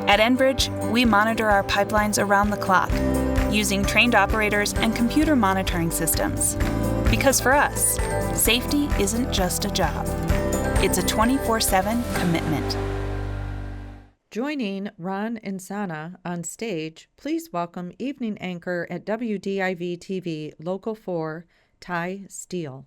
At Enbridge, we monitor our pipelines around the clock, using trained operators and computer monitoring systems. Because for us, safety isn't just a job. It's a 24/7 commitment. Joining Ron Insana on stage, please welcome evening anchor at WDIV-TV Local 4, Steele.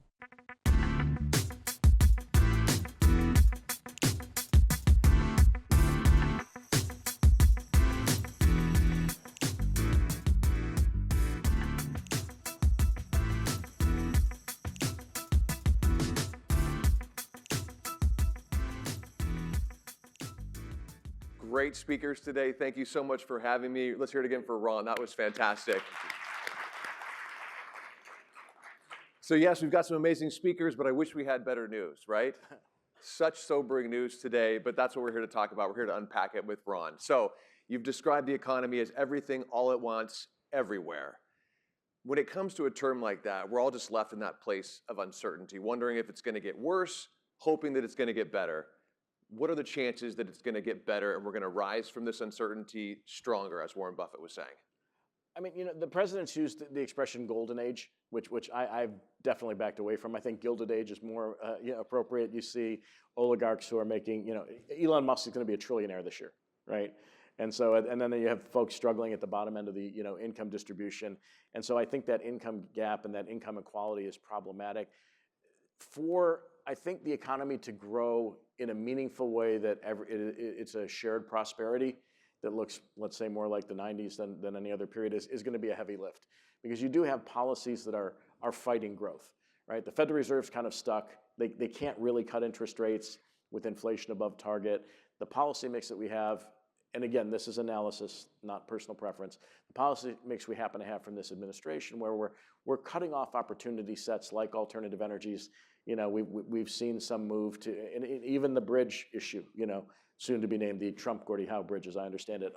Great speakers today. Thank you so much for having me. Let's hear it again for Ron. That was fantastic. So yes, we've got some amazing speakers, but I wish we had better news, right? Such sobering news today, but that's what we're here to talk about. We're here to unpack it with Ron. So you've described the economy as everything, all at once, everywhere. When it comes to a term like that, we're all just left in that place of uncertainty, wondering if it's going to get worse, hoping that it's going to get better. What are the chances that it's going to get better and we're going to rise from this uncertainty stronger, as Warren Buffett was saying? I mean, the president's used the expression golden age, which I've definitely backed away from. I think gilded age is more appropriate. You see oligarchs who are making, Elon Musk is going to be a trillionaire this year, right? And so, and then you have folks struggling at the bottom end of the income distribution. And so I think that income gap and that income inequality is problematic. For, I think, the economy to grow in a meaningful way that it's a shared prosperity that looks, let's say, more like the 90s than any other period is going to be a heavy lift. Because you do have policies that are fighting growth, right? The Federal Reserve's kind of stuck. They can't really cut interest rates with inflation above target. The policy mix that we have, and again, this is analysis, not personal preference, the policy mix we happen to have from this administration where we're cutting off opportunity sets like alternative energies. We've seen some move to, and even the bridge issue, soon to be named the Trump-Gordie Howe Bridge, as I understand it.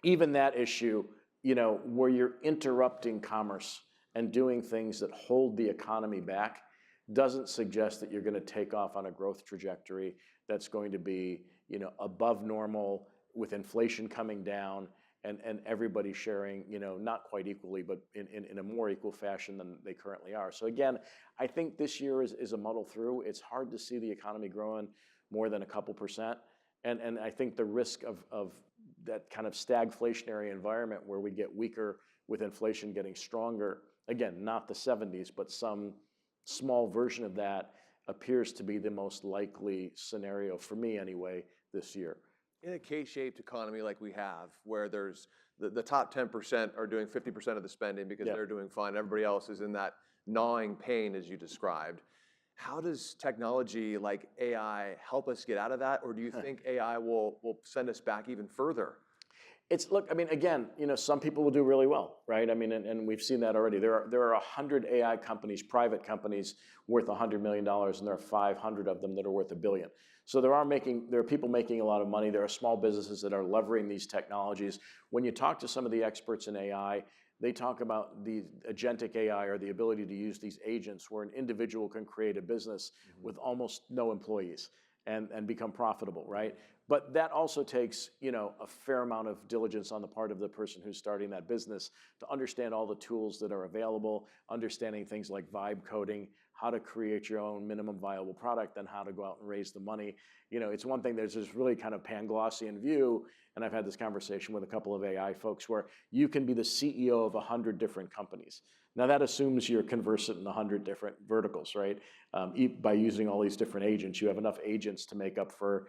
Even that issue, where you're interrupting commerce and doing things that hold the economy back doesn't suggest that you're going to take off on a growth trajectory that's going to be, above normal with inflation coming down and everybody sharing, not quite equally, but in a more equal fashion than they currently are. So again, I think this year is a muddle through. It's hard to see the economy growing more than a couple percent. And I think the risk of that kind of stagflationary environment where we get weaker with inflation getting stronger, again, not the 70s, but some small version of that appears to be the most likely scenario, for me anyway, this year. In a K-shaped economy like we have, where there's the top 10% are doing 50% of the spending because they're doing fine, everybody else is in that gnawing pain, as you described. How does technology like AI help us get out of that? Or do you think AI will send us back even further? Look, I mean, again, some people will do really well, right? I mean, and we've seen that already. There are 100 AI companies, private companies, worth $100 million, and there are 500 of them that are worth $1 billion. So there are people making a lot of money. There are small businesses that are leveraging these technologies. When you talk to some of the experts in AI, they talk about the agentic AI, or the ability to use these agents where an individual can create a business with almost no employees and become profitable, right? But that also takes, a fair amount of diligence on the part of the person who's starting that business to understand all the tools that are available, understanding things like vibe coding, how to create your own minimum viable product, and how to go out and raise the money. It's one thing, there's this really kind of Panglossian view, and I've had this conversation with a couple of AI folks where you can be the CEO of 100 different companies. Now that assumes you're conversant in 100 different verticals, right? By using all these different agents, you have enough agents to make up for,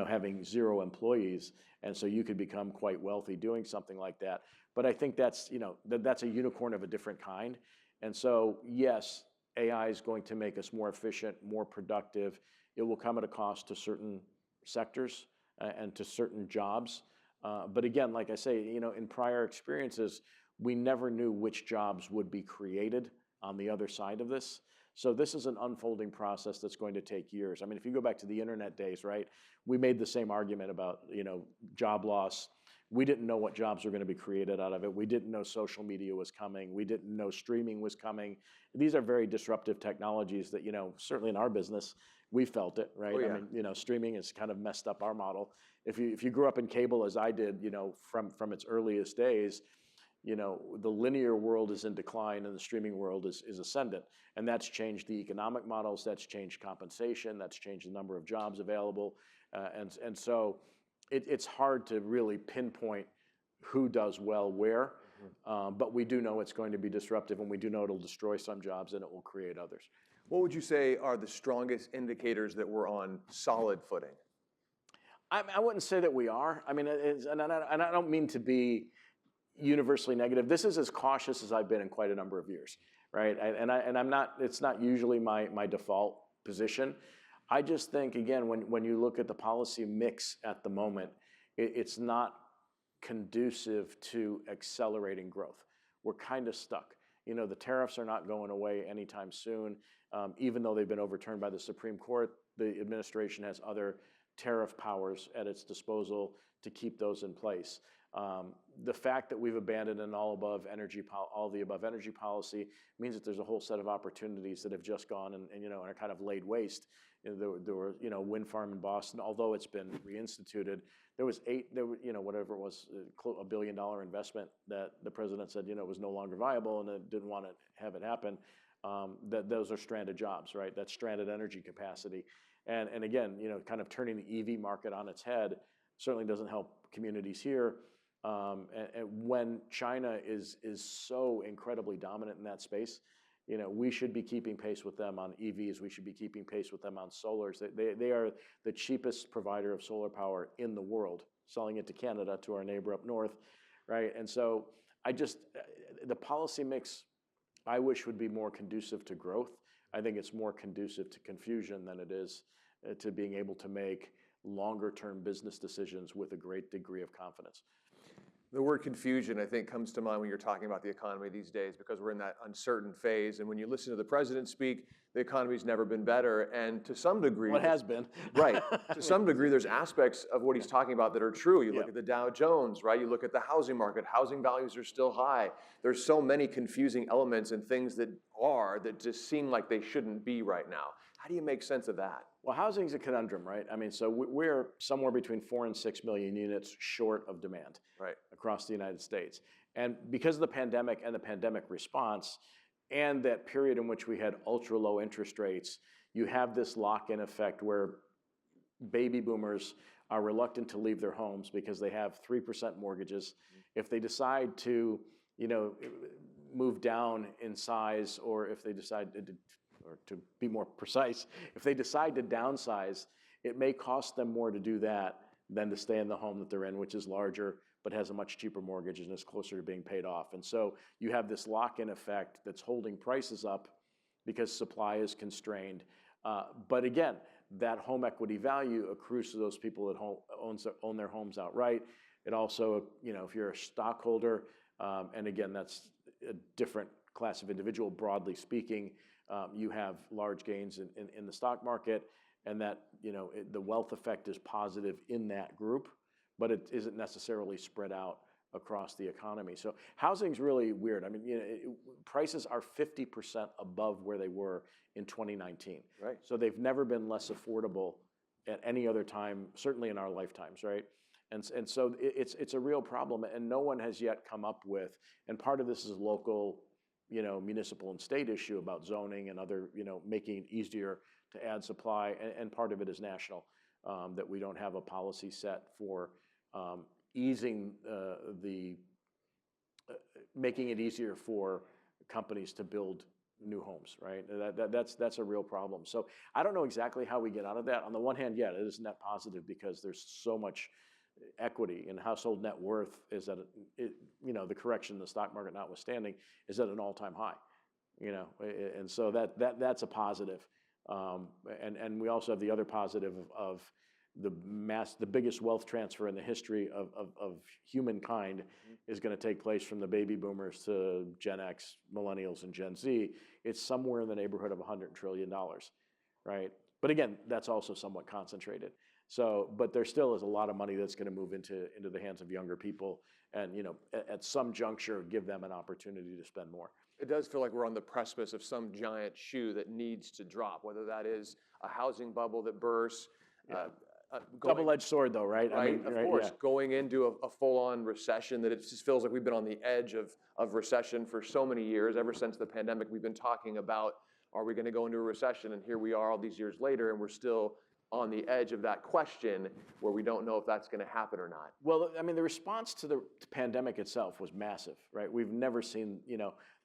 having 0 employees, and so you could become quite wealthy doing something like that. But I think that's, that's a unicorn of a different kind. And so, yes, AI is going to make us more efficient, more productive. It will come at a cost to certain sectors and to certain jobs. But again, like I say, in prior experiences, we never knew which jobs would be created on the other side of this. So this is an unfolding process that's going to take years. I mean, if you go back to the internet days, right, we made the same argument about, job loss. We didn't know what jobs were going to be created out of it. We didn't know social media was coming. We didn't know streaming was coming. These are very disruptive technologies that, certainly in our business, We felt it, right? Oh, yeah. I mean, streaming has kind of messed up our model. If you grew up in cable as I did, from its earliest days, the linear world is in decline and the streaming world is ascendant. And that's changed the economic models, that's changed compensation, that's changed the number of jobs available. And so it's hard to really pinpoint who does well where, but we do know it's going to be disruptive, and we do know it'll destroy some jobs and it will create others. What would you say are the strongest indicators that we're on solid footing? I wouldn't say that we are. I mean, and I don't mean to be universally negative. This is as cautious as I've been in quite a number of years, right? And I'm not. It's not usually my default position. I just think, again, when you look at the policy mix at the moment, it's not conducive to accelerating growth. We're kind of stuck. The tariffs are not going away anytime soon, even though they've been overturned by the Supreme Court. The administration has other tariff powers at its disposal to keep those in place. The fact that we've abandoned an all the above energy policy means that there's a whole set of opportunities that have just gone and are kind of laid waste. There were wind farm in Boston, although it's been reinstituted. There was whatever it was, $1 billion investment that the president said was no longer viable and didn't want to have it happen. That those are stranded jobs, right? That's stranded energy capacity. And again, kind of turning the EV market on its head certainly doesn't help communities here. And when China is so incredibly dominant in that space, we should be keeping pace with them on EVs. We should be keeping pace with them on solars. They are the cheapest provider of solar power in the world, selling it to Canada, to our neighbor up north, right? And so the policy mix, I wish would be more conducive to growth. I think it's more conducive to confusion than it is to being able to make longer-term business decisions with a great degree of confidence. The word confusion, I think, comes to mind when you're talking about the economy these days, because we're in that uncertain phase. And when you listen to the president speak, the economy's never been better. And to some degree, well, it has been. Right. To some degree, there's aspects of what he's talking about that are true. You look at the Dow Jones, right? You look at the housing market. Housing values are still high. There's so many confusing elements and things that just seem like they shouldn't be right now. How do you make sense of that? Well, housing's a conundrum, right? I mean, so we're somewhere between 4 and 6 million units short of demand, right, across the United States. And because of the pandemic and the pandemic response and that period in which we had ultra low interest rates, you have this lock-in effect where baby boomers are reluctant to leave their homes because they have 3% mortgages. If they decide to, move down in size, or if they decide to be more precise, if they decide to downsize, it may cost them more to do that than to stay in the home that they're in, which is larger, but has a much cheaper mortgage and is closer to being paid off. And so you have this lock-in effect that's holding prices up because supply is constrained. But again, that home equity value accrues to those people that own their homes outright. It also, if you're a stockholder, and again, that's a different class of individual, broadly speaking, you have large gains in the stock market, and that the wealth effect is positive in that group, but it isn't necessarily spread out across the economy. So housing's really weird. I mean, prices are 50% above where they were in 2019. Right. So they've never been less affordable at any other time, certainly in our lifetimes, right? And so it's a real problem, and no one has yet come up with. And part of this is local, municipal and state issue about zoning and other, making it easier to add supply, and part of it is national, that we don't have a policy set for easing making it easier for companies to build new homes, right? That's a real problem. So I don't know exactly how we get out of that. On the one hand, yeah, it is net positive because there's so much equity, and household net worth is at the correction in the stock market notwithstanding, is at an all-time high, and so that's a positive. And we also have the other positive of the biggest wealth transfer in the history of humankind is going to take place from the baby boomers to Gen X, millennials, and Gen Z. It's somewhere in the neighborhood of $100 trillion, right? But again, that's also somewhat concentrated. So, but there still is a lot of money that's going to move into the hands of younger people, and at some juncture, give them an opportunity to spend more. It does feel like we're on the precipice of some giant shoe that needs to drop, whether that is a housing bubble that bursts. Double-edged sword, though, right? Right, I mean, of right, course, yeah. going into a full-on recession that it just feels like we've been on the edge of recession for so many years. Ever since the pandemic, we've been talking about, are we going to go into a recession? And here we are all these years later, and we're still on the edge of that question where we don't know if that's going to happen or not. Well, I mean, the response to the pandemic itself was massive, right? We've never seen,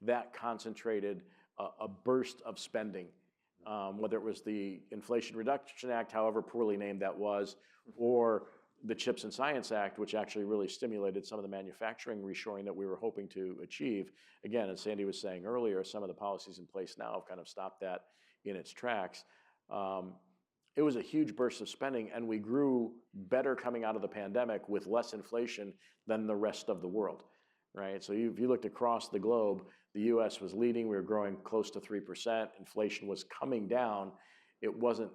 that concentrated a burst of spending, whether it was the Inflation Reduction Act, however poorly named that was, or the CHIPS and Science Act, which actually really stimulated some of the manufacturing reshoring that we were hoping to achieve. Again, as Sandy was saying earlier, some of the policies in place now have kind of stopped that in its tracks. It was a huge burst of spending, and we grew better coming out of the pandemic with less inflation than the rest of the world, right? So if you looked across the globe, the US was leading. We were growing close to 3%. Inflation was coming down. It wasn't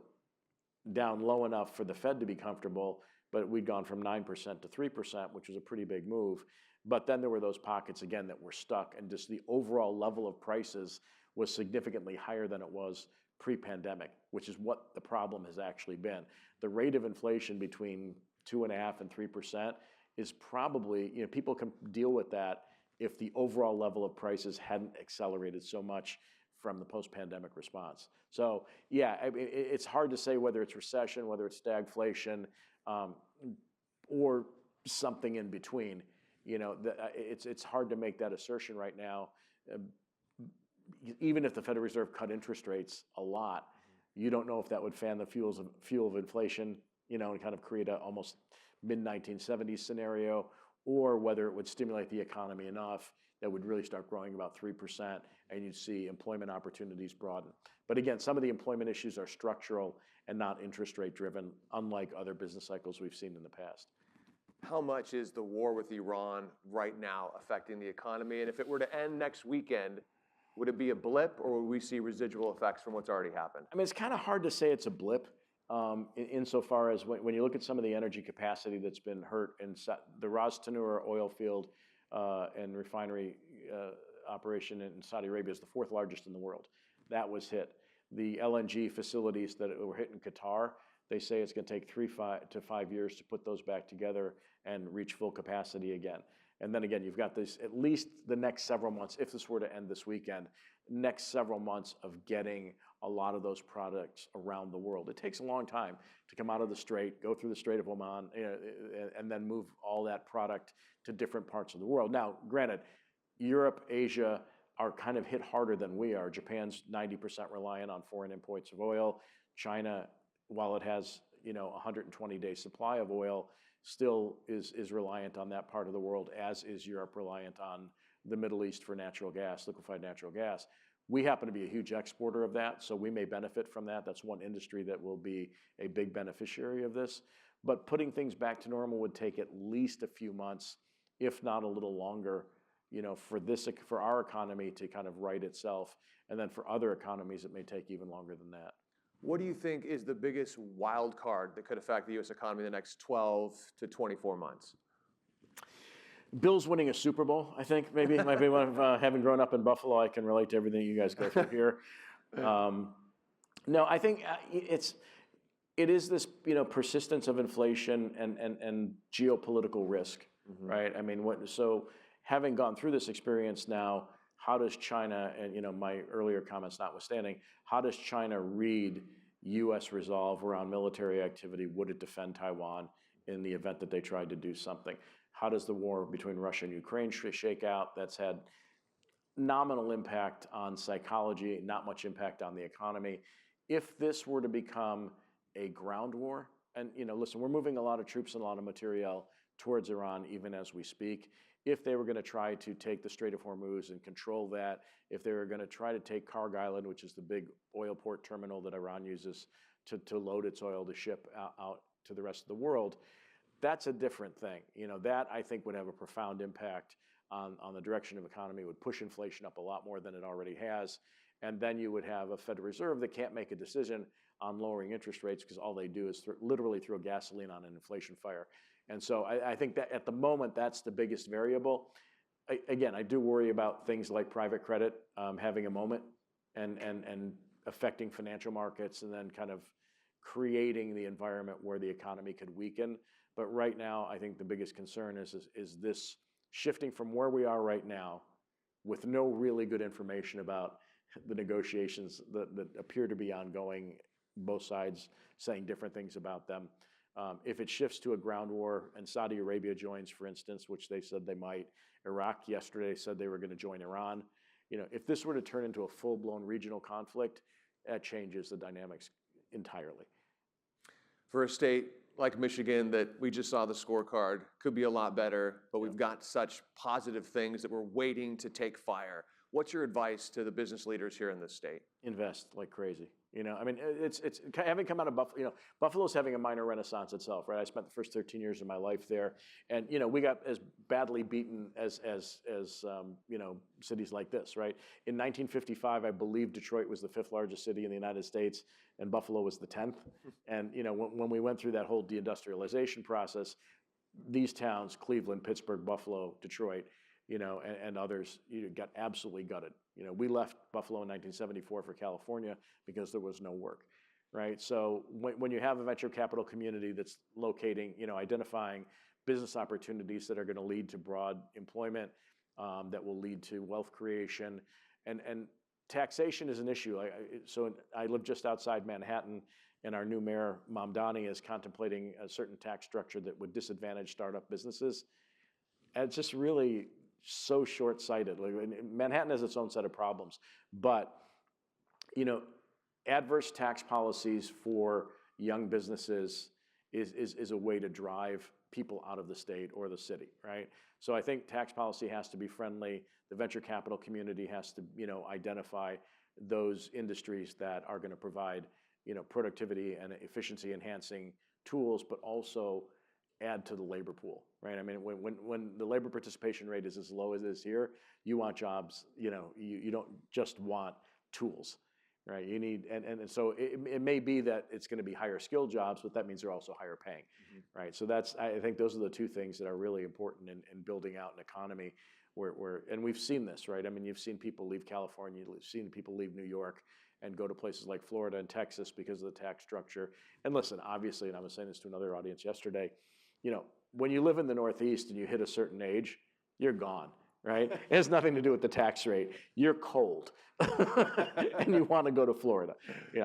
down low enough for the Fed to be comfortable, but we'd gone from 9% to 3%, which was a pretty big move. But then there were those pockets, again, that were stuck, and just the overall level of prices was significantly higher than it was pre-pandemic, which is what the problem has actually been. The rate of inflation between 2.5% and 3% is probably, people can deal with that if the overall level of prices hadn't accelerated so much from the post-pandemic response. So yeah, it's hard to say whether it's recession, whether it's stagflation, or something in between. It's hard to make that assertion right now. Even if the Federal Reserve cut interest rates a lot, you don't know if that would fan the fuel of inflation, and kind of create a almost mid-1970s scenario, or whether it would stimulate the economy enough that would really start growing about 3%, and you'd see employment opportunities broaden. But again, some of the employment issues are structural and not interest rate driven, unlike other business cycles we've seen in the past. How much is the war with Iran right now affecting the economy? And if it were to end next weekend, would it be a blip, or would we see residual effects from what's already happened? I mean, it's kind of hard to say it's a blip, insofar as when you look at some of the energy capacity that's been hurt in the Ras Tanura oil field and refinery operation in Saudi Arabia is the fourth largest in the world. That was hit. The LNG facilities that were hit in Qatar, they say it's going to take 3 to 5 years to put those back together and reach full capacity again. And then again, you've got this, at least the next several months, if this were to end this weekend, next several months of getting a lot of those products around the world. It takes a long time to come out of the Strait, go through the Strait of Oman, and then move all that product to different parts of the world. Now, granted, Europe, Asia are kind of hit harder than we are. Japan's 90% reliant on foreign imports of oil. China, while it has, a 120-day supply of oil, still is reliant on that part of the world, as is Europe reliant on the Middle East for natural gas, liquefied natural gas. We happen to be a huge exporter of that, so we may benefit from that. That's one industry that will be a big beneficiary of this. But putting things back to normal would take at least a few months, if not a little longer, for our economy to kind of right itself. And then for other economies, it may take even longer than that. What do you think is the biggest wild card that could affect the U.S. economy in the next 12 to 24 months? Bills winning a Super Bowl, I think, maybe. Might be one of, having grown up in Buffalo, I can relate to everything you guys go through here. No, I think it is this, persistence of inflation and geopolitical risk, right? I mean, so having gone through this experience now, how does China, and my earlier comments notwithstanding, how does China read U.S. resolve around military activity? Would it defend Taiwan in the event that they tried to do something? How does the war between Russia and Ukraine shake out? That's had nominal impact on psychology, not much impact on the economy. If this were to become a ground war, and listen, we're moving a lot of troops and a lot of material towards Iran even as we speak. If they were going to try to take the Strait of Hormuz and control that, if they were going to try to take Karg Island, which is the big oil port terminal that Iran uses to load its oil to ship out to the rest of the world, that's a different thing. That I think would have a profound impact on the direction of economy, would push inflation up a lot more than it already has. And then you would have a Federal Reserve that can't make a decision on lowering interest rates because all they do is literally throw gasoline on an inflation fire. And so I think that at the moment, that's the biggest variable. Again, I do worry about things like private credit having a moment and affecting financial markets and then kind of creating the environment where the economy could weaken. But right now, I think the biggest concern is this shifting from where we are right now with no really good information about the negotiations that appear to be ongoing, both sides saying different things about them. If it shifts to a ground war and Saudi Arabia joins, for instance, which they said they might, Iraq yesterday said they were going to join Iran. If this were to turn into a full-blown regional conflict, that changes the dynamics entirely. For a state like Michigan that we just saw the scorecard, could be a lot better, but we've got such positive things that we're waiting to take fire. What's your advice to the business leaders here in this state? Invest like crazy. I mean, it's having come out of Buffalo. Buffalo's having a minor renaissance itself, right? I spent the first 13 years of my life there, and we got as badly beaten as cities like this, right? In 1955, I believe Detroit was the 5th largest city in the United States, and Buffalo was the 10th. And when we went through that whole deindustrialization process, these towns, Cleveland, Pittsburgh, Buffalo, Detroit, and others, got absolutely gutted. We left Buffalo in 1974 for California because there was no work, right? So when you have a venture capital community that's locating, identifying business opportunities that are going to lead to broad employment, that will lead to wealth creation, and taxation is an issue. So I live just outside Manhattan, and our new mayor, Mamdani, is contemplating a certain tax structure that would disadvantage startup businesses. And it's just really so short-sighted. Manhattan has its own set of problems, but adverse tax policies for young businesses is a way to drive people out of the state or the city, right? So I think tax policy has to be friendly. The venture capital community has to, identify those industries that are going to provide, productivity and efficiency enhancing tools, but also add to the labor pool, right? I mean, when the labor participation rate is as low as it is here, you want jobs, you don't just want tools, right? You need, and so it may be that it's going to be higher skilled jobs, but that means they're also higher paying, right? So I think those are the two things that are really important in building out an economy and we've seen this, right? I mean, you've seen people leave California, you've seen people leave New York and go to places like Florida and Texas because of the tax structure. And listen, obviously, and I was saying this to another audience yesterday, when you live in the Northeast and you hit a certain age, you're gone, right? It has nothing to do with the tax rate. You're cold and you want to go to Florida.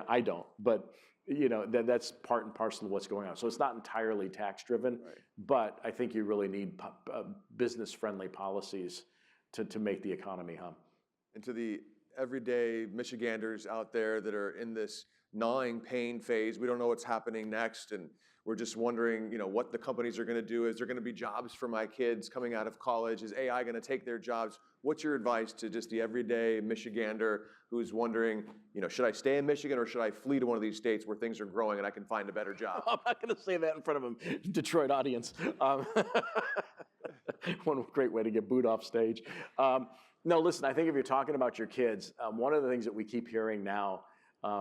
I don't, but that's part and parcel of what's going on. So it's not entirely tax driven, right, but I think you really need business friendly policies to make the economy hum. And to the everyday Michiganders out there that are in this gnawing pain phase, we don't know what's happening next, and we're just wondering, what the companies are going to do. Is there going to be jobs for my kids coming out of college? Is AI going to take their jobs? What's your advice to just the everyday Michigander who's wondering, should I stay in Michigan or should I flee to one of these states where things are growing and I can find a better job? I'm not going to say that in front of a Detroit audience. One great way to get booed off stage. No, listen, I think if you're talking about your kids, one of the things that we keep hearing now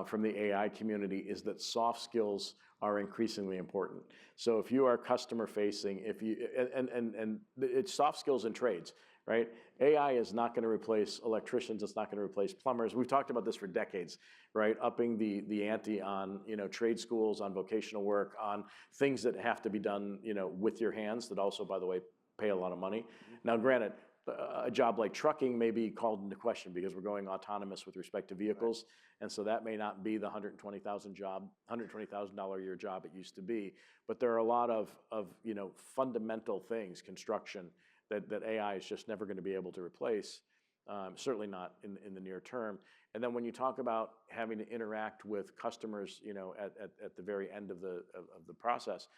from the AI community is that soft skills are increasingly important. So if you are customer facing, and it's soft skills in trades, right? AI is not going to replace electricians. It's not going to replace plumbers. We've talked about this for decades, right? Upping the ante on, trade schools, on vocational work, on things that have to be done, with your hands that also, by the way, pay a lot of money. Now, granted, a job like trucking may be called into question because we're going autonomous with respect to vehicles. Right. And so that may not be the $120,000 a year job it used to be. But there are a lot of fundamental things, construction, that AI is just never going to be able to replace, certainly not in the near term. And then when you talk about having to interact with customers, at the very end of the process,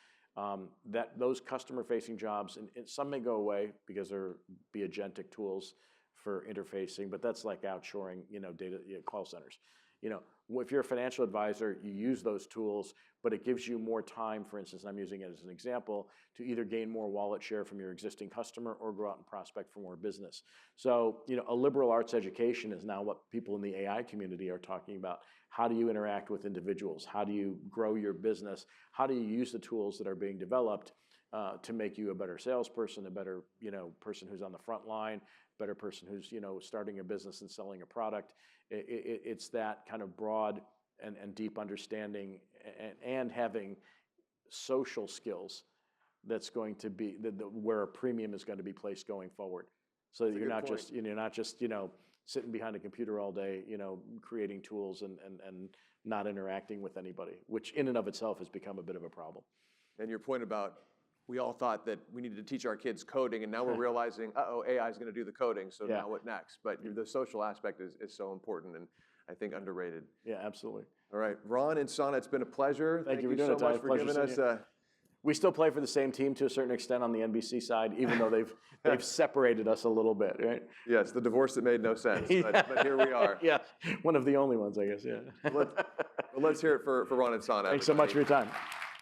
that those customer-facing jobs, and some may go away because there be agentic tools for interfacing, but that's like outshoring, data call centers. If you're a financial advisor, you use those tools, but it gives you more time, for instance, and I'm using it as an example, to either gain more wallet share from your existing customer or go out and prospect for more business. So, a liberal arts education is now what people in the AI community are talking about. How do you interact with individuals? How do you grow your business? How do you use the tools that are being developed to make you a better salesperson, a better person who's on the front line, better person who's starting a business and selling a product. It's that kind of broad and deep understanding and having social skills that's going to be where a premium is going to be placed going forward. So that you're not just sitting behind a computer all day, creating tools and not interacting with anybody, which in and of itself has become a bit of a problem. And your point about we all thought that we needed to teach our kids coding, and now we're realizing, AI is going to do the coding, so now what next? But the social aspect is so important and I think underrated. Yeah, absolutely. All right, Ron, Insana, it's been a pleasure. Thank you so much for giving us. We still play for the same team to a certain extent on the NBC side, even though they've separated us a little bit, right? Yes, the divorce that made no sense, but here we are. Yeah, one of the only ones, I guess, yeah. Let's hear it for Ron Insana. Thanks so much for your time.